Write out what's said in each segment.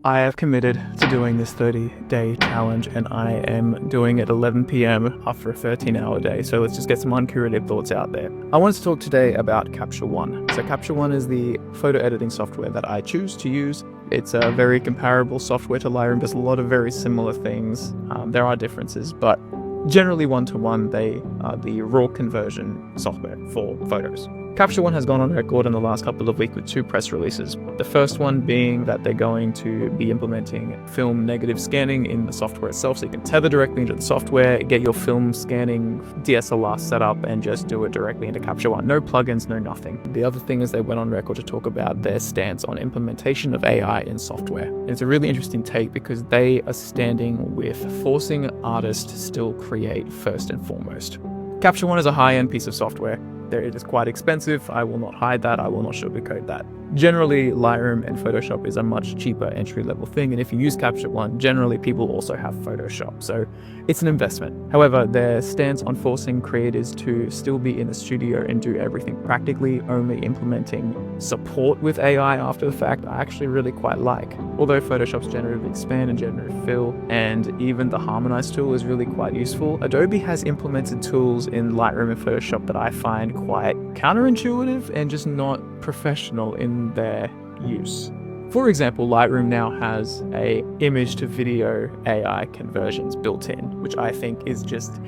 I have committed to doing this 30-day challenge, and I am doing it 11 p.m. after a 13-hour day. So let's just get some uncurated thoughts out there. I wanted to talk today about Capture One. So Capture One is the photo editing software that I choose to use. It's a very comparable software to Lightroom. There's a lot of very similar things. There are differences, but generally one-to-one, they are the raw conversion software for photos. Capture One has gone on record in the last couple of weeks with two press releases. The first one being that they're going to be implementing film negative scanning in the software itself, so you can tether directly into the software, get your film scanning DSLR set up, and just do it directly into Capture One. No plugins, no nothing. The other thing is they went on record to talk about their stance on implementation of AI in software. And it's a really interesting take because they are standing with forcing artists to still create first and foremost. Capture One is a high-end piece of software. It is quite expensive. I will not hide that. I will not sugarcoat that. Generally, Lightroom and Photoshop is a much cheaper entry-level thing, and if you use Capture One, generally people also have Photoshop, so it's an investment. However, their stance on forcing creators to still be in the studio and do everything practically, only implementing support with AI after the fact, I actually really quite like. Although Photoshop's generative expand and generative fill, and even the harmonize tool is really quite useful, Adobe has implemented tools in Lightroom and Photoshop that I find quite counterintuitive and just not professional in their use. For example, Lightroom now has a image to video AI conversions built in, which I think is just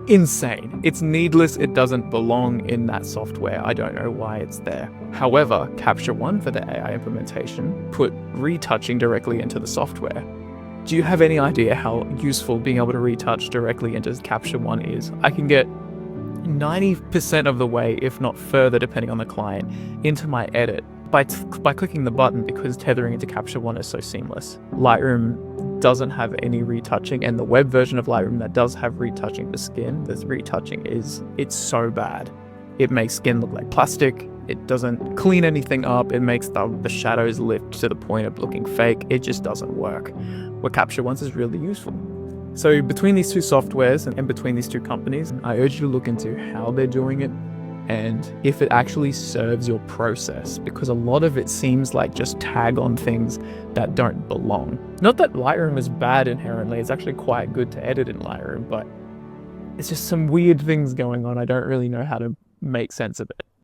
insane. It's needless. It doesn't belong in that software. I don't know why it's there. However, Capture One for the AI implementation put retouching directly into the software. Do you have any idea how useful being able to retouch directly into Capture One is? I can get 90% of the way, if not further, depending on the client, into my edit by clicking the button because tethering into Capture One is so seamless. Lightroom doesn't have any retouching, and the web version of Lightroom that does have retouching the skin, this retouching it's so bad. It makes skin look like plastic. It doesn't clean anything up. It makes the shadows lift to the point of looking fake. It just doesn't work. What Capture One is really useful. So between these two softwares and between these two companies, I urge you to look into how they're doing it and if it actually serves your process, because a lot of it seems like just tag on things that don't belong. Not that Lightroom is bad inherently, it's actually quite good to edit in Lightroom, but it's just some weird things going on. I don't really know how to make sense of it.